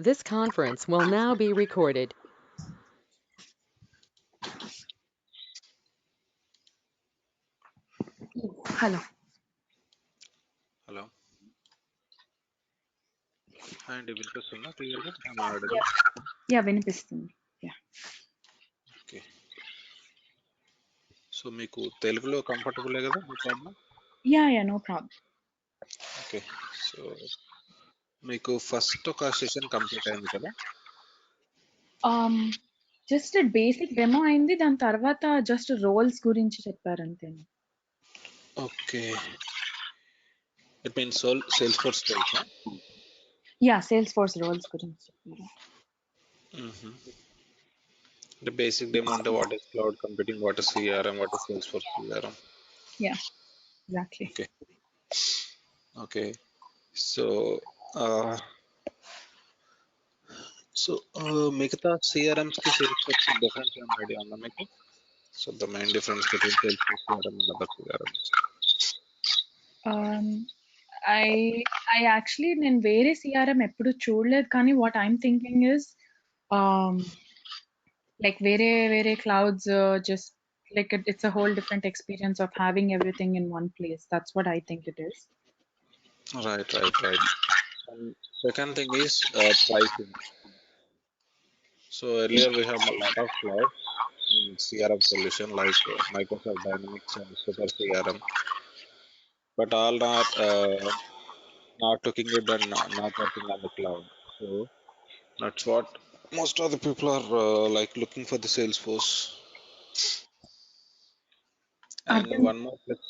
This conference will now be recorded. Hello. Hello hi అండి, వినిపిస్తుందా క్లియర్గా నేను ఆడేది? Yeah, వినిపిస్తుంది. Yeah. ఓకే, సో మీకు తెలుగులో కంఫర్టబులే కదా, no problem? Yeah, no problem. Okay, so మీకు ఫస్ట్ ఒక సెషన్ కంప్లీట్ అయింది కదా? జస్ట్ బేసిక్ డెమో అయింది, దాని తర్వాత జస్ట్ రోల్స్ గురించి చెప్పారు అంతే. Okay, it means Salesforce తెలుసా? యా, సేల్స్ ఫోర్స్ రోల్స్ గురించి చెప్పారు. అంటే బేసిక్ డెమో అంటే what is cloud computing, what is CRM, what is Salesforce CRM. Yeah, exactly. Okay okay, so మిగతా సిఆర్ఎంస్ కి సేల్స్ ఫోర్స్ కి difference ఏమైనా idea ఉందా మీకు? So the main difference between Salesforce CRM and other CRMs. I actually నేను వేరే CRM ఎప్పుడు చూడలేదు, కానీ what I'm thinking is like వేరే clouds just like it's a whole different experience of having everything in one place. That's what I think it is. Right. And second thing is pricing. So earlier we have a lot of clouds in CRM solution like Microsoft Dynamics and Super CRM, but all not looking good and not working on the cloud. So that's what most of the people are like looking for the Salesforce. And one more plus.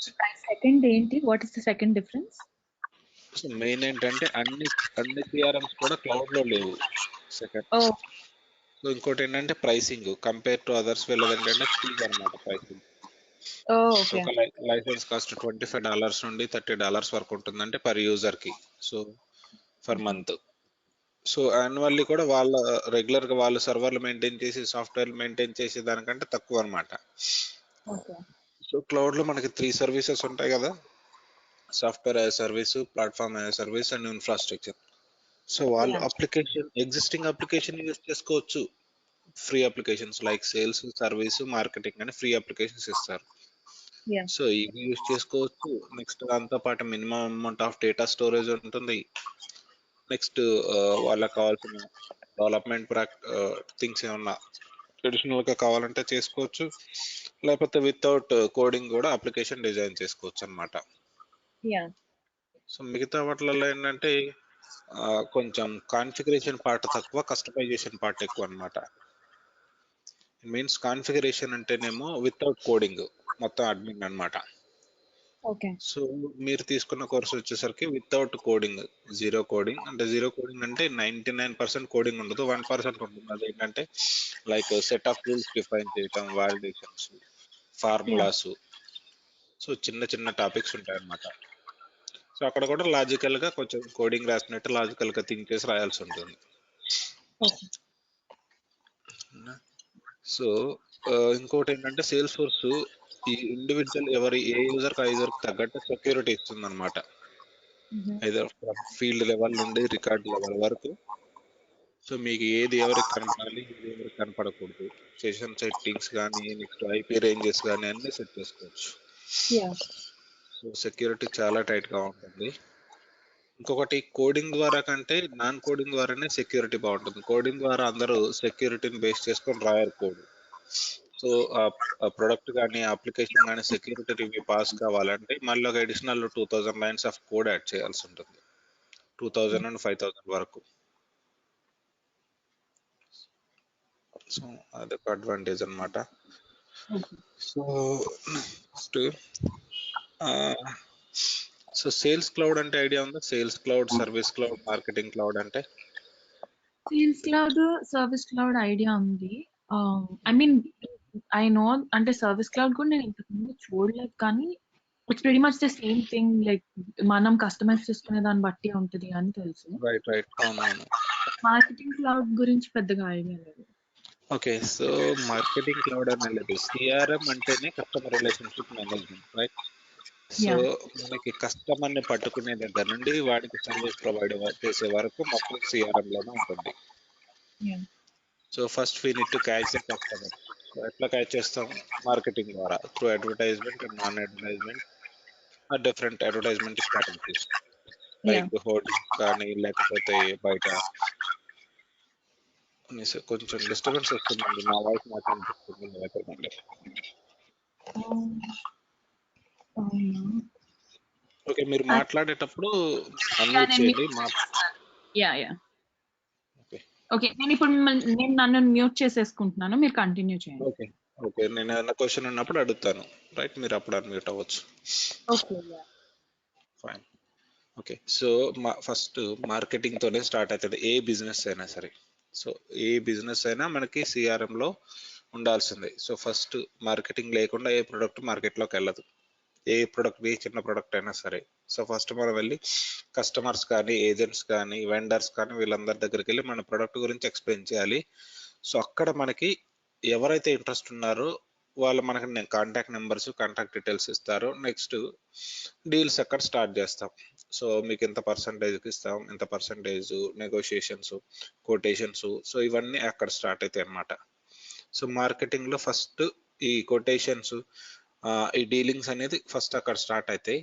Second ఏంటి, what is the second difference? So main ఏంటంటే అన్ని సిఆర్ఎంస్ కూడా cloud లో లేవు. Second. So ఇంకోటి ఏంటంటే pricing compare to others వీళ్ళది ఏంటంటే చీప్ అనమాట ప్రైసింగ్. ఒక లైసెన్స్ కాస్ట్ $25 నుండి $30 వరకు ఉంటుందంటే పర్ యూజర్ కి, so for month. So annually కూడా వాళ్ళ రెగ్యులర్ గా వాళ్ళు సర్వర్లు మెయింటైన్ చేసి సాఫ్ట్వేర్ మెయింటైన్ చేసే దానికంటే తక్కువ అనమాట. సో క్లౌడ్ లో మనకి 3 సర్వీసెస్ ఉంటాయి కదా, software as service, platform as service and infrastructure. So వాళ్ళు ఎగ్జిస్టింగ్ అప్లికేషన్ యూజ్ చేసుకోవచ్చు, free applications like sales, service, marketing అని ఫ్రీ అప్లికేషన్స్ ఇస్తారు. సో ఇవి యూజ్ చేసుకోవచ్చు. నెక్స్ట్ దాంతో పాటు minimum amount of data storage ఉంటుంది. నెక్స్ట్ వాళ్ళకి కావాల్సిన డెవలప్మెంట్ థింగ్స్ ఏమన్నా ట్రెడిషనల్ గా కావాలంటే చేసుకోవచ్చు, లేకపోతే వితౌట్ కోడింగ్ కూడా అప్లికేషన్ డిజైన్ చేసుకోవచ్చు అనమాట. సో మిగతా వాటిలలో ఏంటంటే కొంచెం కాన్ఫిగరేషన్ పార్ట్ తక్కువ, కస్టమైజేషన్ పార్ట్ ఎక్కువ అనమాట. మీన్స్ కాన్ఫిగరేషన్ అంటేనేమో వితౌట్ కోడింగ్, మొత్తం అడ్మిన్ అనమాట. సో మీరు తీసుకున్న కోర్స్ వచ్చేసరికి వితౌట్ కోడింగ్, జీరో కోడింగ్. అంటే జీరో కోడింగ్ అంటే 99% కోడింగ్ ఉండదు, 1% ఉంటుంది. అదేంటంటే like set of rules define చేయటం, వాలిడేషన్స్, ఫార్ములాస్. సో చిన్న టాపిక్స్ ఉంటాయి అన్నమాట. సో అక్కడ కూడా లాజికల్ గా కొంచెం కోడింగ్ రాసినట్టు లాజికల్ గా థింక్ చేసి రాయాల్సి ఉంటుంది. సో ఇంకోటి ఏంటంటే సేల్స్ ఫోర్స్ ఈ ఇండివిజువల్ ఏ యూజర్ కి ఆ యూజర్ కి తగ్గట్టు సెక్యూరిటీ ఇస్తుంది అనమాట. ఐదర్ ఫీల్డ్ లెవెల్ నుండి రికార్డ్ లెవెల్ వరకు. సో మీకు ఏది ఎవరికి కనపడాలి, ఏది ఎవరికి కనపడకూడదు, సెషన్ సెట్టింగ్స్ కానీ, నెక్స్ట్ ఐపీ రేంజెస్ కానీ అన్ని సెట్ చేసుకోవచ్చు. సో సెక్యూరిటీ చాలా టైట్ గా ఉంటుంది. ఇంకొకటి కోడింగ్ ద్వారా కంటే నాన్ కోడింగ్ ద్వారానే సెక్యూరిటీ బాగుంటుంది. కోడింగ్ ద్వారా అందరూ సెక్యూరిటీని బేస్ చేసుకొని రాయరు కోడ్. సో ఆ ప్రొడక్ట్ కానీ అప్లికేషన్ కానీ సెక్యూరిటీ రివ్యూ పాస్ కావాలంటే మళ్ళీ ఒక additional 2000 lines of code add చేయాల్సి ఉంటుంది, 2000 అండ్ 5000 వరకు. సో అదొక అడ్వాంటేజ్ అనమాట. సో సో సేల్స్ క్లౌడ్ అంటే ఐడియా ఉందా? Sales cloud, service cloud, marketing cloud అంటే? Sales cloud, service cloud idea ఉంది. ఐ మీన్ ఐ నో, అంటే సర్వీస్ క్లౌడ్ కూడా నేను ఇంతకుముందు చూడలేదు, కానీ it's very much the same thing. Like మనం కస్టమైజ్ చేసుకునే దాన్ని బట్టి ఉంటుంది అని తెలుసు. రైట్ అవునవును. మార్కెటింగ్ క్లౌడ్ గురించి పెద్దగా ఐడియా లేదు. ఓకే, సో మార్కెటింగ్ క్లౌడ్ అనేది సిఆర్ఎం అంటేనే customer relationship management, right? So Yeah. మనకి కస్టమర్ ని పట్టుకునే దగ్గర నుండి వాడికి సర్వీస్ ప్రొవైడ్ చేసే వరకు మొత్తం సిఆర్ఎం లోనే ఉంటుంది. Yeah. So first we need to catch the customer. So ఎట్లా క్యాచ్ చేస్తాం? మార్కెటింగ్ ద్వారా, through advertisement and non advertisement, different advertisement strategies Yeah. Like hoardings కానీ లేకపోతే బయట కొంచెం డిస్టర్బెన్స్ వస్తుందండి, నా వాయిస్ నాకు అనిపిస్తుంది మీ దగ్గర నుండి. అవునా? ఓకే, మీరు మాట్లాడేటప్పుడు Yeah, అన్మ్యూట్ నేను చేయండి. yeah. ఓకే ఓకే, నేను ఇప్పుడు నేను నన్ను మ్యూట్ చేసేసుకుంటున్నాను, మీరు కంటిన్యూ చేయండి. ఓకే ఓకే, నేను ఏదైనా క్వశ్చన్ ఉన్నప్పుడు అడుగుతాను, రైట్? మీరు అప్పుడు అన్మ్యూట్ అవ్వచ్చు. Okay. Fine. Okay, so first marketing తోనే స్టార్ట్ అవుతుంది ఏ బిజినెస్ అయినా సరే. సో ఏ బిజినెస్ అయినా మనకి CRM లో ఉండాల్సిందే. సో ఫస్ట్ మార్కెటింగ్ లేకుండా ఏ ప్రొడక్ట్ మార్కెట్లోకి వెళ్ళదు. ఏ ప్రొడక్ట్, ఏ చిన్న ప్రొడక్ట్ అయినా సరే. సో ఫస్ట్ మనం వెళ్ళి కస్టమర్స్ కానీ, ఏజెంట్స్ కానీ, వెండర్స్ కానీ, వీళ్ళందరి దగ్గరికి వెళ్ళి మన ప్రొడక్ట్ గురించి ఎక్స్ప్లెయిన్ చేయాలి. సో అక్కడ మనకి ఎవరైతే ఇంట్రెస్ట్ ఉన్నారో వాళ్ళు మనకి కాంటాక్ట్ నెంబర్స్, కాంటాక్ట్ డీటెయిల్స్ ఇస్తారు. నెక్స్ట్ డీల్స్ అక్కడ స్టార్ట్ చేస్తాం. సో మీకు ఎంత పర్సంటేజ్కి ఇస్తాం, ఎంత పర్సంటేజ్, నెగోషియేషన్స్, కొటేషన్స్, సో ఇవన్నీ అక్కడ స్టార్ట్ అవుతాయి అన్నమాట. సో మార్కెటింగ్లో ఫస్ట్ ఈ కొటేషన్స్, ఈ డీలింగ్స్ అనేది ఫస్ట్ అక్కడ స్టార్ట్ అవుతాయి.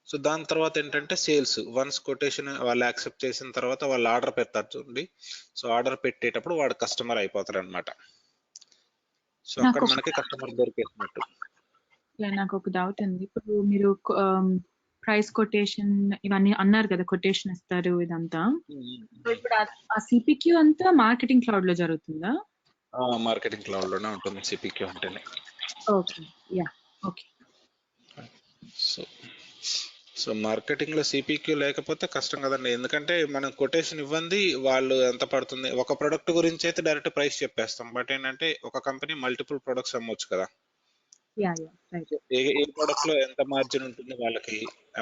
సో దాని తర్వాత ఏంటంటే సేల్స్. వన్స్ కొటేషన్ వాళ్ళు యాక్సెప్ట్ చేసిన తర్వాత వాళ్ళు ఆర్డర్ పెడతారు చూడండి. సో ఆర్డర్ పెట్టేటప్పుడు వాడు కస్టమర్ అయిపోతారు అనమాట. సో అక్కడ నాకు మనకి కస్టమర్ దొరికేసినట్టు. నాకు ఒక డౌట్ ఉంది. ఇప్పుడు మీరు ప్రైస్ కొటేషన్ ఇవన్నీ అన్నారు కదా, కొటేషన్ ఇస్తారు ఇదంతా. సో ఇప్పుడు ఆ CPQ అంతా మార్కెటింగ్ క్లౌడ్ లో జరుగుతుందా? మార్కెటింగ్ క్లౌడ్ లోనే ఉంటుంది CPQ అంటేనే. Okay. Yeah. Okay. So marketing లో CPQ లేకపోతే కష్టం కదండి. ఎందుకంటే మనం కొటేషన్ ఇవ్వండి, వాళ్ళు ఎంత పడుతుంది, ఒక ప్రొడక్ట్ గురించి అయితే డైరెక్ట్ ప్రైస్ చెప్పేస్తాం. బట్ ఏంటంటే ఒక కంపెనీ మల్టిపుల్ ప్రొడక్ట్స్ అమ్మొచ్చు కదా. ఏ ప్రొడక్ట్ లో ఎంత మార్జిన్ ఉంటుంది, వాళ్ళకి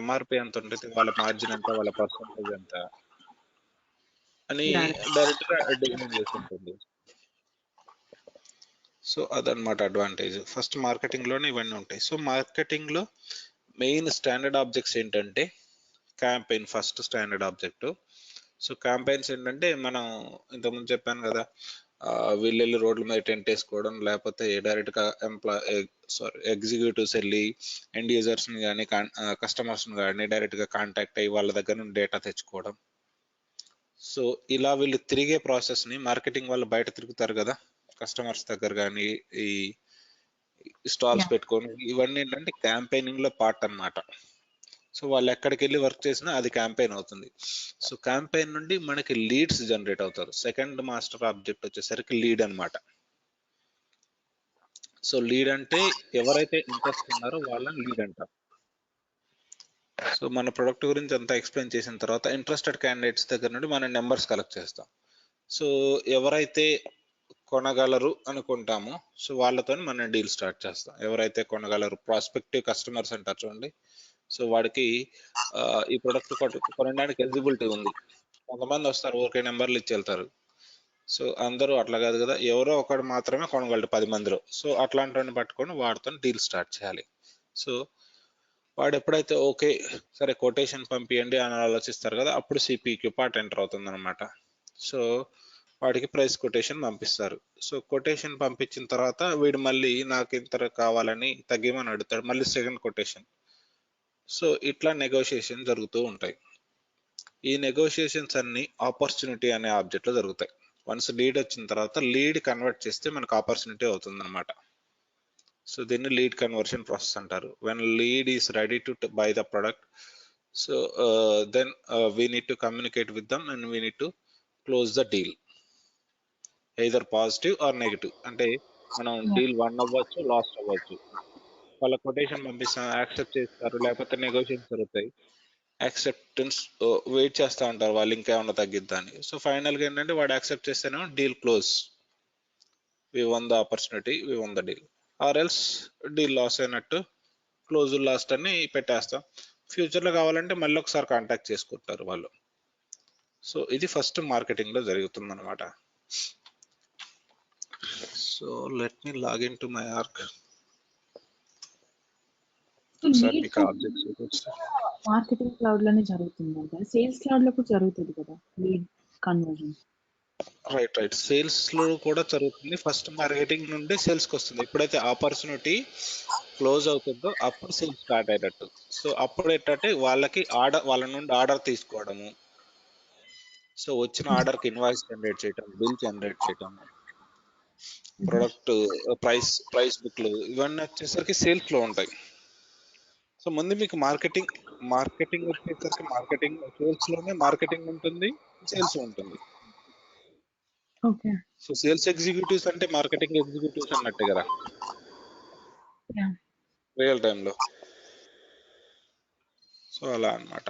MRP ఎంత ఉంటుంది, వాళ్ళ మార్జిన్ ఎంత, వాళ్ళ పర్సంటేజ్ ఎంత అని డైరెక్ట్ గా డిజైన్ చేసి ఉంటుంది. సో అదనమాట అడ్వాంటేజ్. ఫస్ట్ మార్కెటింగ్ లోనే ఇవన్నీ ఉంటాయి. సో మార్కెటింగ్ లో మెయిన్ స్టాండర్డ్ ఆబ్జెక్ట్స్ ఏంటంటే campaign, first standard object. So campaigns ఏంటంటే మనం ఇంతకుముందు చెప్పాను కదా, వీళ్ళు రోడ్ల మీద టెంట్ వేసుకోవడం, లేకపోతే డైరెక్ట్ గా ఎగ్జిక్యూటివ్స్ వెళ్ళి ఎండ్ యూజర్స్ ని కానీ కస్టమర్స్ ని కానీ డైరెక్ట్ గా కాంటాక్ట్ అయ్యి వాళ్ళ దగ్గర నుండి డేటా తెచ్చుకోవడం. సో ఇలా వీళ్ళు తిరిగే ప్రాసెస్ ని మార్కెటింగ్ వాళ్ళు బయట తిరుగుతారు కదా కస్టమర్స్ దగ్గర కానీ, ఈ స్టాల్స్ పెట్టుకొని, ఇవన్నీ ఏంటంటే క్యాంపెయినింగ్ లో పార్ట్ అన్నమాట. సో వాళ్ళు ఎక్కడికి వెళ్ళి వర్క్ చేసినా అది క్యాంపెయిన్ అవుతుంది. సో క్యాంపెయిన్ నుండి మనకి లీడ్స్ జనరేట్ అవుతారు. సెకండ్ మాస్టర్ ఆబ్జెక్ట్ వచ్చేసరికి లీడ్ అన్నమాట. సో లీడ్ అంటే ఎవరైతే ఇంట్రెస్ట్ ఉన్నారో వాళ్ళని లీడ్ అంటారు. సో మన ప్రొడక్ట్ గురించి అంతా ఎక్స్ప్లెయిన్ చేసిన తర్వాత ఇంట్రెస్టెడ్ క్యాండిడేట్స్ దగ్గర నుండి మనం నెంబర్స్ కలెక్ట్ చేస్తాం. సో ఎవరైతే కొనగలరు అనుకుంటామో సో వాళ్ళతో మనం డీల్ స్టార్ట్ చేస్తాం. ఎవరైతే కొనగలరు, ప్రాస్పెక్టివ్ కస్టమర్స్ అంటారు చూడండి. సో వాడికి ఈ ప్రొడక్ట్ కొనడానికి ఎలిజిబిలిటీ ఉంది. కొంతమంది వస్తారు ఊరికే నెంబర్లు ఇచ్చి వెళ్తారు. సో అందరూ అట్లా కాదు కదా, ఎవరో ఒకడు మాత్రమే కొనగలడు 10 మందిలో. సో అట్లాంటి వాడిని పట్టుకొని వాడితో డీల్ స్టార్ట్ చేయాలి. సో వాడు ఎప్పుడైతే ఓకే సరే కొటేషన్ పంపియండి అని ఆలోచిస్తారు కదా, అప్పుడు CPQ పార్ట్ ఎంటర్ అవుతుంది అనమాట. సో వాడికి ప్రైస్ కొటేషన్ పంపిస్తారు. సో కొటేషన్ పంపించిన తర్వాత వీడు మళ్ళీ నాకు ఇంత కావాలని తగ్గిమని అడుగుతాడు, మళ్ళీ సెకండ్ కొటేషన్. సో ఇట్లా నెగోషియేషన్ జరుగుతూ ఉంటాయి. ఈ నెగోషియేషన్స్ అన్ని ఆపర్చునిటీ అనే ఆబ్జెక్ట్ లో జరుగుతాయి. వన్స్ లీడ్ వచ్చిన తర్వాత లీడ్ కన్వర్ట్ చేస్తే మనకు ఆపర్చునిటీ అవుతుంది అనమాట. సో దీన్ని లీడ్ కన్వర్షన్ ప్రాసెస్ అంటారు. When lead is ready to buy the product, so then we need to communicate with them and we need to close the deal, either positive or negative. అంటే మనం deal one అవ్వచ్చు, last అవ్వచ్చు. వాళ్ళ quotation పంపిస్తాం, accept చేస్తారు, లేకపోతే negotiation జరుగుతాయి. Acceptance wait చేస్తూ ఉంటారు వాళ్ళు ఇంకేమన్నా తగ్గిద్దా అని. సో ఫైనల్గా ఏంటంటే వాడు యాక్సెప్ట్ చేస్తేనేమో deal close, we won the opportunity, we won the deal. Or else deal loss అయినట్టు, క్లోజ్ లాస్ట్ అని పెట్టేస్తాం. ఫ్యూచర్లో కావాలంటే మళ్ళీ ఒకసారి కాంటాక్ట్ చేసుకుంటారు వాళ్ళు. సో ఇది ఫస్ట్ మార్కెటింగ్లో జరుగుతుంది అనమాట. So let me log in to my org. ఒకసారి లీడ్ మీకు ఆబ్జెక్ట్స్ చూపిస్తే మార్కెటింగ్ క్లౌడ్ లోనే జరుగుతుంది కదా, సేల్స్ క్లౌడ్ లో కూడా జరుగుతుంది కదా లీడ్ కన్వర్జన్. రైట్ సేల్స్ లో కూడా జరుగుతుంది. ఫస్ట్ మార్కెటింగ్ నుండి సేల్స్ కి వస్తుంది. ఎప్పుడైతే ఆపర్చునిటీ క్లోజ్ అవుతుందో అప్పుడు సేల్స్ స్టార్ట్ అయినట్టు. సో అప్పుడు ఏంటంటే వాళ్ళ నుండి ఆర్డర్ తీసుకోవడము, సో వచ్చిన ఆర్డర్ కి ఇన్వాయిస్ జనరేట్ చేయడం, బిల్ జనరేట్ చేయడం, ప్రొడక్ట్ ప్రైస్ బుక్లు, ఇవన్నీ వచ్చేసరికి సేల్స్ లో ఉంటాయి. సో ముందు మీకు మార్కెటింగ్ వచ్చేసరికి సేల్స్ లోనే మార్కెటింగ్ ఉంటుంది, సేల్స్ ఉంటుంది. ఓకే. సో సేల్స్ ఎగ్జిక్యూటివ్స్ అంటే మార్కెటింగ్ ఎగ్జిక్యూటివ్స్ అన్నట్టే కదా రియల్ టైంలో. సో అలా అన్నమాట.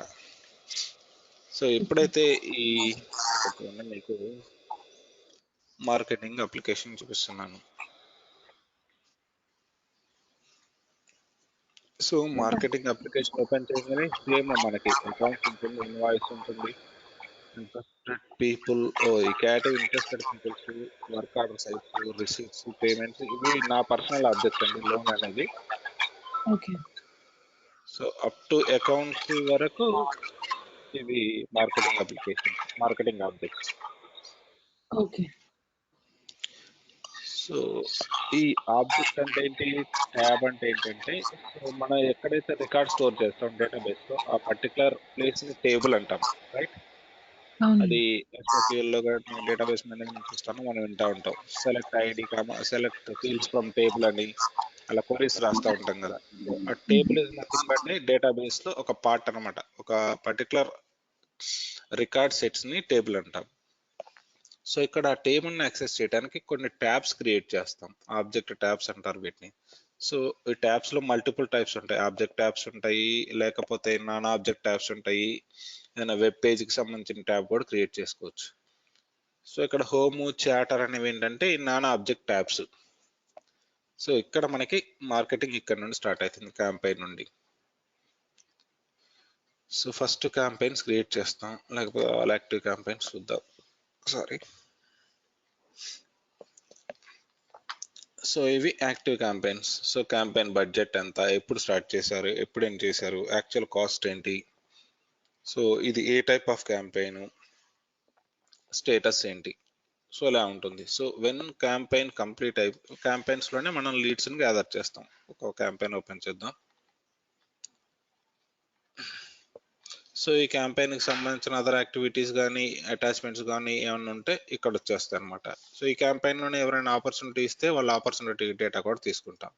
సో ఎప్పుడైతే ఈ మీకు మార్కెటింగ్ అప్లికేషన్ చూపిస్తున్నాను. సో మార్కెటింగ్ అప్లికేషన్ ఓపెన్ చేయగానే సేమ్ మనకి అకౌంట్స్ ఉంటుంది, ఇన్వాయిస్ ఉంటుంది, ఇంట్రెస్టెడ్ పీపుల్, ఈ category interested peoples, work order sites, receipts, payments, ఇవి నా పర్సనల్ ఆబ్జెక్ట్స్ అండి లోన్ అనేది. Okay. So up to accounts వరకు ఇవి మార్కెటింగ్ ఆబ్జెక్ట్స్. ఓకే. సో ఈ ఆబ్జెక్ట్ అంటే ఏంటి, ట్యాబ్ అంటే ఏంటంటే, సో మనం ఎక్కడైతే రికార్డ్ స్టోర్ చేస్తాం డేటాబేస్ లో, ఆ పర్టికులర్ ప్లేస్ ని టేబుల్ అంటాం, రైట్? అది SQL లో డేటాబేస్ మేనేజ్మెంట్ సిస్టమ్ మనం వింటా ఉంటాం. సెలెక్ట్ ఫీల్డ్స్ ఫ్రమ్ టేబుల్ అని అలా క్వరీస్ రాస్తా ఉంటాం కదా. సో ఆ table is nothing but database లో ఒక పార్ట్ అన్నమాట. ఒక పర్టికులర్ రికార్డ్ సెట్స్ ని టేబుల్ అంటాం. సో ఇక్కడ ఆ టేబుల్ ని యాక్సెస్ చేయడానికి కొన్ని ట్యాబ్స్ క్రియేట్ చేస్తాం, ఆబ్జెక్ట్ ట్యాబ్స్ అంటారు వీటిని. సో ఈ ట్యాబ్స్ లో మల్టిపుల్ టైప్స్ ఉంటాయి. ఆబ్జెక్ట్ ట్యాబ్స్ ఉంటాయి, లేకపోతే నాన్ ఆబ్జెక్ట్ ట్యాబ్స్ ఉంటాయి, ఏదైనా వెబ్ పేజ్ కి సంబంధించిన ట్యాబ్ కూడా క్రియేట్ చేసుకోవచ్చు. సో ఇక్కడ హోమ్, చాటర్ అనేవి ఏంటంటే ఈ నాన్ ఆబ్జెక్ట్ ట్యాబ్స్. సో ఇక్కడ మనకి మార్కెటింగ్ ఇక్కడ నుండి స్టార్ట్ అవుతుంది, క్యాంపెయిన్ నుండి. సో ఫస్ట్ క్యాంపెయిన్స్ క్రియేట్ చేస్తాం, లేకపోతే ఆల్ యాక్టివ్ క్యాంపెయిన్స్ చూద్దాం. సారీ. సో ఇవి active campaigns. So campaign budget ఎంత, ఎప్పుడు స్టార్ట్ చేశారు, ఎప్పుడు ఏం చేశారు, యాక్చువల్ కాస్ట్ ఏంటి, సో ఇది ఏ టైప్ ఆఫ్ క్యాంపెయిన్, స్టేటస్ ఏంటి, సో ఇలా ఉంటుంది. So when campaign complete campaigns లోనే మనం లీడ్స్ ని గ్యాదర్ చేస్తాం. ఒక క్యాంపెయిన్ ఓపెన్ చేద్దాం. సో ఈ క్యాంపెయిన్ కి సంబంధించిన అదర్ యాక్టివిటీస్ కానీ అటాచ్మెంట్స్ కానీ ఏమైనా ఉంటే ఇక్కడ వచ్చేస్తాయి అనమాట. సో ఈ క్యాంపెయిన్ లోనే ఎవరైనా ఆపర్చునిటీ ఇస్తే వాళ్ళ ఆపర్చునిటీ డేటా కూడా తీసుకుంటాం.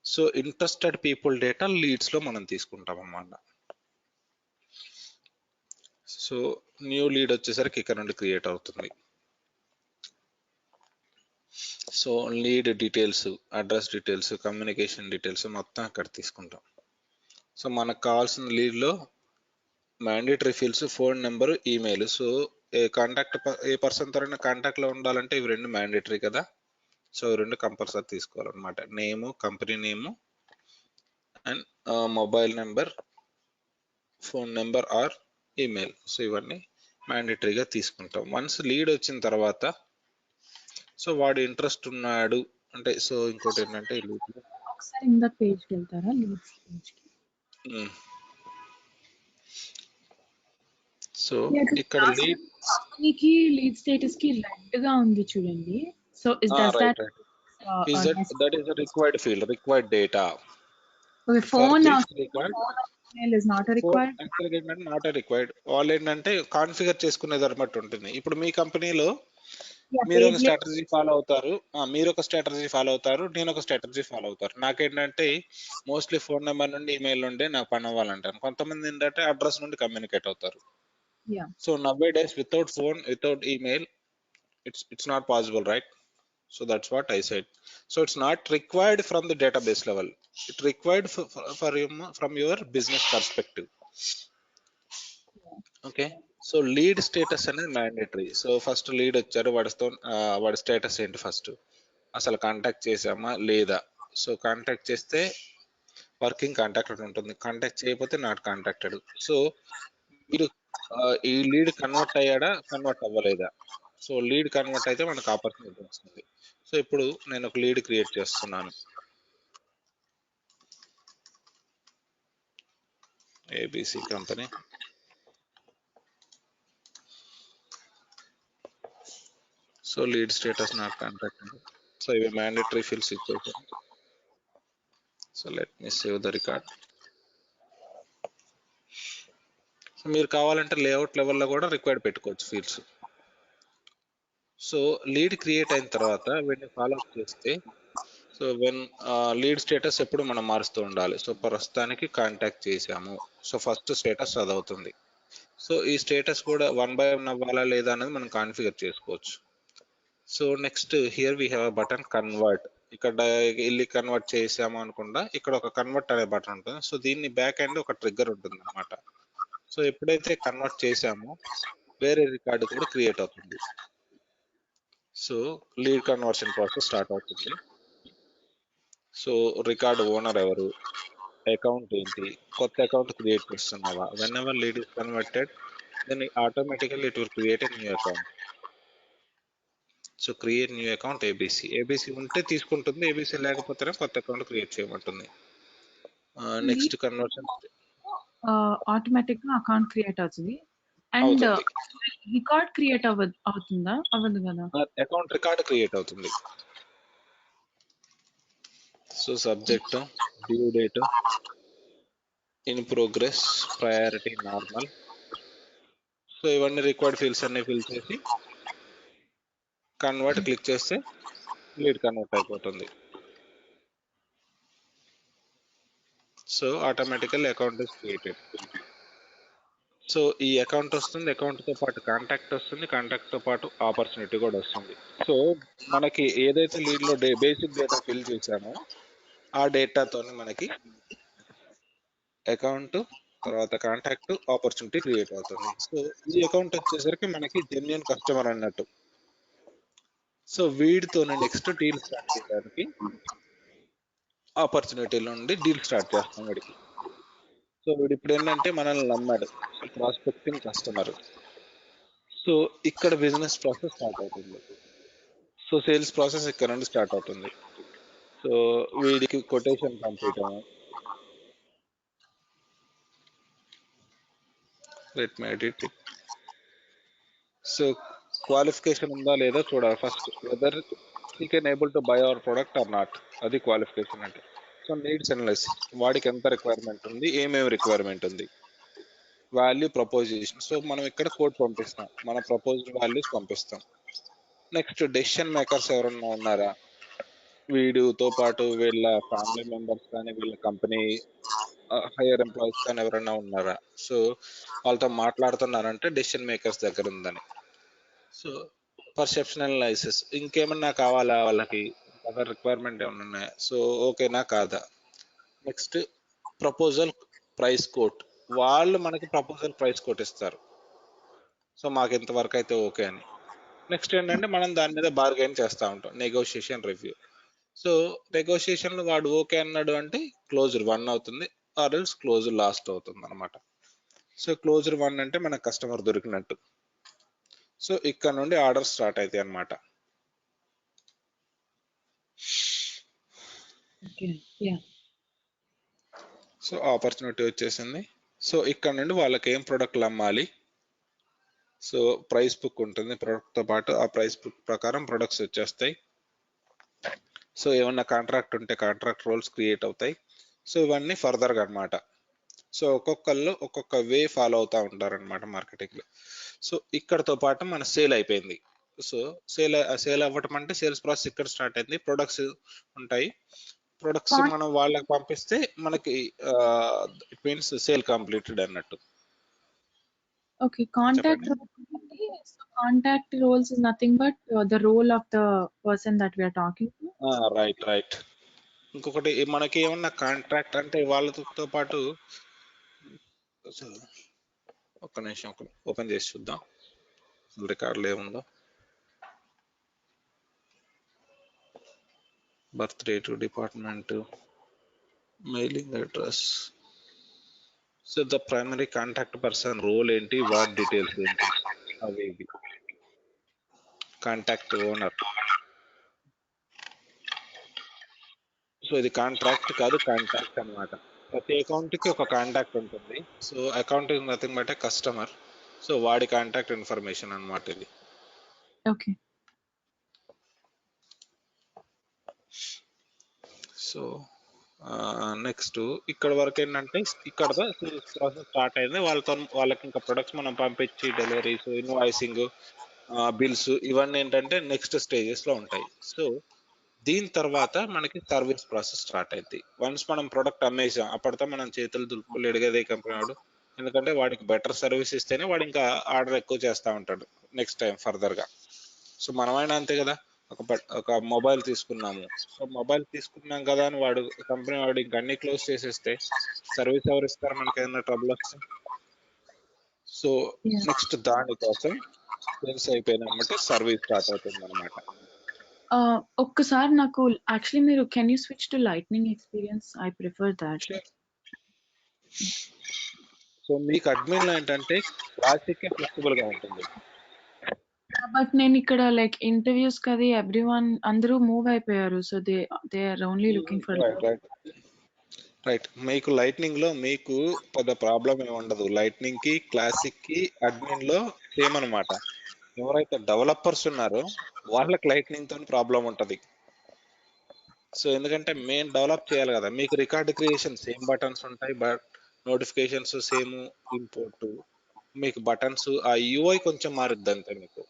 So interested people data leads లో మనం తీసుకుంటాం అన్నమాట. సో న్యూ లీడ్ వచ్చేసరికి ఇక్కడ నుండి క్రియేట్ అవుతుంది. So lead details, address details, communication details మొత్తం అక్కడ తీసుకుంటాం. సో మనకు కావాల్సిన లీడ్ లో mandatory fields phone number, email. So ఏ పర్సన్ తో కాంటాక్ట్ లో ఉండాలంటే ఇవి రెండు మ్యాండేటరీ కదా. సో ఇవి రెండు కంపల్సరీ తీసుకోవాలన్నమాట. Name, company name and mobile number, phone number or email. So ఇవన్నీ మ్యాండేటరీగా తీసుకుంటాం. వన్స్ లీడ్ వచ్చిన తర్వాత సో వాడు ఇంట్రెస్ట్ ఉన్నాడు అంటే, సో ఇంకోటి ఏంటంటే ఒకసారి ఇందాక పేజ్కి వెళ్తారా, లీడ్స్ పేజ్కి? సో ఇక్కడ కంపెనీకి లీడ్ స్టేటస్ కి రెడ్ గా ఉంది చూడండి. So right that is required field, required data. Phone is not required. Not required. వాళ్ళు ఏంటంటే కాన్ఫిగర్ చేసుకునేది అనమాట ఉంటుంది. ఇప్పుడు మీ కంపెనీలో మీరు ఒక స్ట్రాటజీ ఫాలో అవుతారు, నేను ఒక స్ట్రాటజీ ఫాలో అవుతారు. నాకేంటంటే మోస్ట్లీ ఫోన్ నెంబర్ నుండి, ఈమెయిల్ నుండి నాకు పని అవ్వాలంటారు. కొంతమంది ఏంటంటే అడ్రస్ నుండి కమ్యూనికేట్ అవుతారు. సో నవ్వే days without phone, without email, it's not possible, right? So that's what I said. So it's not required from the database level, it required from your business perspective. Okay, so lead status అనేది mandatory. So first lead వచ్చారు, వాడి status ఏంటి, ఫస్ట్ అసలు contact చేసామా లేదా. So contact చేస్తే working contacted ఉంటుంది, కాంటాక్ట్ చేయకపోతే నాట్ కాంటాక్టెడ్. సో మీరు ఈ లీడ్ కన్వర్ట్ అయ్యాడా, కన్వర్ట్ అవ్వలేదా. సో లీడ్ కన్వర్ట్ అయితే మనకు ఆపర్చునిటీ వస్తుంది. సో ఇప్పుడు నేను ఒక లీడ్ క్రియేట్ చేస్తున్నాను. ABC company. So lead status not contact. So ఇవి మ్యాండేటరీ ఫీల్డ్స్ ఇచ్చేసాను. So let me save the record. So మీరు కావాలంటే లేఅవుట్ లెవెల్లో కూడా రిక్వైర్డ్ పెట్టుకోవచ్చు ఫీల్డ్స్. సో లీడ్ క్రియేట్ అయిన తర్వాత వీటిని ఫాలో అప్ చేస్తే సో వెన్ లీడ్ స్టేటస్ ఎప్పుడు మనం మారుస్తూ ఉండాలి. సో ప్రస్తుతానికి కాంటాక్ట్ చేసాము. సో ఫస్ట్ స్టేటస్ అదవుతుంది. సో ఈ స్టేటస్ కూడా 1 by 1 అవ్వాలా లేదా అనేది మనం కాన్ఫిగర్ చేసుకోవచ్చు. So next here we have a button convert. ఇక్కడ వెళ్ళి కన్వర్ట్ చేసాము అనుకుండా ఇక్కడ ఒక కన్వర్ట్ అనే బటన్ ఉంటుంది. సో దీన్ని బ్యాక్ ఎండ్ ఒక ట్రిగ్గర్ ఉంటుంది అనమాట. సో ఎప్పుడైతే కన్వర్ట్ చేసామో వేరే రికార్డు కూడా క్రియేట్ అవుతుంది. So lead conversion process start అవుతుంది. సో రికార్డ్ ఓనర్ ఎవరు, అకౌంట్ ఏంటి, కొత్త అకౌంట్ క్రియేట్ చేస్తున్నావా. Whenever lead is converted then automatically it will create a new account. So create new account ABC. ABC ఉంటే తీసుకుంటుంది, ABC లేకపోతేనే కొత్త account create చేయమంటుంది. నెక్స్ట్ కన్వర్షన్ ఆటోమేటిక్ గా అకౌంట్ క్రియేట్ అవుతుంది. అండ్ రికార్డ్ క్రియేట్ అవుతుందా? అవ్వదు కదా. అకౌంట్ రికార్డ్ క్రియేట్ అవుతుంది. So subject, due date, in progress, priority, normal. So ఇవన్నీ రిక్వైర్డ్ ఫీల్డ్స్ అన్ని ఫిల్ చేసి కన్వర్ట్ క్లిక్ చేస్తే లీడ్ కన్వర్ట్ అయిపోతుంది. So automatical account is created. So ఈ అకౌంట్ వస్తుంది, అకౌంట్ తో పాటు కాంటాక్ట్ వస్తుంది, కాంటాక్ట్ తో పాటు ఆపర్చునిటీ కూడా వస్తుంది. సో మనకి ఏదైతే లీడ్ లో బేసిక్ డేటా ఫిల్ చేసామో ఆ డేటాతో మనకి అకౌంట్, తర్వాత కాంటాక్ట్, ఆపర్చునిటీ క్రియేట్ అవుతుంది. సో ఈ అకౌంట్ వచ్చేసరికి మనకి జెన్యున్ కస్టమర్ అన్నట్టు. సో వీడితో నెక్స్ట్ డీల్ స్టార్ట్ చేయడానికి ఆపర్చునిటీ నుండి డీల్ స్టార్ట్ చేస్తాం వీడికి. సో వీడు ఇప్పుడు ఏంటంటే మనల్ని నమ్మాడు, ప్రాస్పెక్టింగ్ కస్టమర్. సో ఇక్కడ బిజినెస్ ప్రాసెస్ స్టార్ట్ అవుతుంది. సో సేల్స్ ప్రాసెస్ ఇక్కడ నుండి స్టార్ట్ అవుతుంది. సో వీడికి కొటేషన్ పంపించడం, let me edit it. So qualification ఉందా లేదా చూడాలి first, whether he can able to by our product are not. అది క్వాలిఫికేషన్ అంటే. సో నీడ్స్ అనాలిసిస్, వాడికి ఎంత రిక్వైర్మెంట్ ఉంది, ఏమేమి రిక్వైర్మెంట్ ఉంది, వాల్యూ ప్రపోజిషన్. సో మనం ఇక్కడ కోడ్ పంపిస్తాం, మన ప్రపోజ్డ్ వాల్యూస్ పంపిస్తాం. నెక్స్ట్ డెసిషన్ మేకర్స్ ఎవరన్నా ఉన్నారా, వీడితో పాటు వీళ్ళ ఫ్యామిలీ మెంబర్స్ కానీ వీళ్ళ కంపెనీ హైయర్ ఎంప్లాయీస్ కానీ ఎవరైనా ఉన్నారా. సో వాళ్ళతో మాట్లాడుతున్నారంటే డెసిషన్ మేకర్స్ దగ్గర ఉందని. సో పర్సెప్షన్ అనాలిసిస్, ఇంకేమన్నా కావాలా వాళ్ళకి, అదర్ రిక్వైర్మెంట్ ఏమన్నా ఉన్నాయా, సో ఓకేనా కాదా. నెక్స్ట్ ప్రపోజల్ ప్రైస్ కోట్, వాళ్ళు మనకి ప్రపోజల్ ప్రైస్ కోట్ ఇస్తారు. సో మాకు ఇంతవరకు అయితే ఓకే అని. నెక్స్ట్ ఏంటంటే మనం దాని మీద బార్గెన్ చేస్తూ ఉంటాం, నెగోషియేషన్ రివ్యూ. సో నెగోషియేషన్లో వాడు ఓకే అన్నాడు అంటే క్లోజర్ 1 అవుతుంది, ఆర్ ఎల్స్ క్లోజర్ లాస్ట్ అవుతుంది అనమాట. సో క్లోజర్ 1 అంటే మన కస్టమర్ దొరికినట్టు. సో ఇక్కడ నుండి ఆర్డర్ స్టార్ట్ అవుతాయి అనమాట. సో ఆపర్చునిటీ వచ్చేసింది. సో ఇక్కడ నుండి వాళ్ళకి ఏం ప్రొడక్ట్లు అమ్మాలి, సో ప్రైస్ బుక్ ఉంటుంది ప్రొడక్ట్తో పాటు, ఆ ప్రైస్ బుక్ ప్రకారం ప్రొడక్ట్స్ వచ్చేస్తాయి. సో ఏమన్నా కాంట్రాక్ట్ ఉంటే కాంట్రాక్ట్ రోల్స్ క్రియేట్ అవుతాయి. సో ఇవన్నీ ఫర్దర్గా అనమాట. సో ఒక్కొక్కళ్ళు ఒక్కొక్క వే ఫాలో అవుతూ ఉంటారనమాట మార్కెటింగ్లో. సో ఇక్కడతో పాటు మన సేల్ అయిపోయింది. సో సేల్ అవ్వటం అంటే సేల్స్ ప్రాసెస్ ఇక్కడ స్టార్ట్ అయింది. ప్రొడక్ట్స్ ఉంటాయి, ప్రొడక్ట్స్ మనం వాళ్ళకి పంపిస్తే మనకి ఇట్ మీన్స్ సేల్ కంప్లీటెడ్ అన్నట్టు. Okay, contact roles is nothing but the role of the person that we are talking to. Right. ఇంకొకటి మనకి ఏమన్నా కాంట్రాక్ట్ అంటే వాళ్ళతో పాటు, ఒక్క నిమిషం ఓపెన్ చేసి చూద్దాం రికార్డులో ఏముందో. Birthday to department, mailing address. So the primary contact person role ఏంటి, వాట్ డీటెయిల్స్ ఏంటి, అవి కాంటాక్ట్ ఓనర్. సో ఇది కాంట్రాక్ట్ కాదు, కాంటాక్ట్ అనమాట. ప్రతి అకౌంట్ కి ఒక కాంటాక్ట్ ఉంటుంది. So account is nothing but a customer. So వాడి కాంటాక్ట్ ఇన్ఫర్మేషన్ అన్నమాట ఇది. ఓకే. సో నెక్స్ట్ ఇక్కడ వరకు ఏంటంటే ఇక్కడ సేల్స్ ప్రాసెస్ స్టార్ట్ అయింది. వాళ్ళకి ఇంకా ప్రొడక్ట్స్ మనం పంపించి డెలివరీస్, ఇన్వాయిసింగ్, బిల్స్ ఇవన్నీ ఏంటంటే నెక్స్ట్ స్టేజెస్ లో ఉంటాయి. సో దీని తర్వాత మనకి సర్వీస్ ప్రాసెస్ స్టార్ట్ అయింది. వన్స్ మనం ప్రొడక్ట్ అమ్మేసాం, అప్పటితో మనం చేతులు దులుపుకోలేడు కదా ఈ కంపెనీ వాడు. ఎందుకంటే వాడికి బెటర్ సర్వీస్ ఇస్తేనే వాడు ఇంకా ఆర్డర్ ఎక్కువ చేస్తూ ఉంటాడు నెక్స్ట్ టైం ఫర్దర్ గా. సో మనమైనా అంతే కదా, ఒక మొబైల్ తీసుకున్నాము. సో మొబైల్ తీసుకున్నాం కదా అని వాడు కంపెనీ వాడు ఇంకా అన్ని క్లోజ్ చేసేస్తే సర్వీస్ ఎవరు ఇస్తారు మనకి ఏదైనా ట్రబుల్ వస్తే? So Yeah. నెక్స్ట్ దానికోసం సేల్స్ అయిపోయినామంటే సర్వీస్ స్టార్ట్ అవుతుంది అనమాట. ఒక్కసారి నాకు యాక్చువల్లీ మీరు can you switch to lightning experience? I prefer that. So మీకు అడ్మిన్ లో ఏంటంటే క్లాసిక్ ఫ్లెక్సిబుల్ గా ఉంటుంది. బట్ నేను ఇక్కడ లైక్ ఇంటర్వ్యూస్ కది ఎవ్రీవన్ అందరూ మూవ్ అయిపోయారు. So they are only looking for right. మీకు లైట్నింగ్ లో మీకు పెద్ద ప్రాబ్లం ఏమి ఉండదు. లైట్నింగ్ కి క్లాసిక్ కి అడ్మిన్ లో సేమ్ అనమాట. ఎవరైతే డెవలపర్స్ ఉన్నారో వాళ్ళకి లైట్నింగ్ తో ప్రాబ్లం ఉంటది. సో ఎందుకంటే మెయిన్ డెవలప్ చేయాలి కదా. మీకు రికార్డ్ క్రియేషన్ సేమ్ బటన్స్ ఉంటాయి, బట్ నోటిఫికేషన్స్ సేమ్, ఇంపోర్ట్, మీకు బటన్స్ ఆ యూఐ కొంచెం మారుద్ది అంతే మీకు.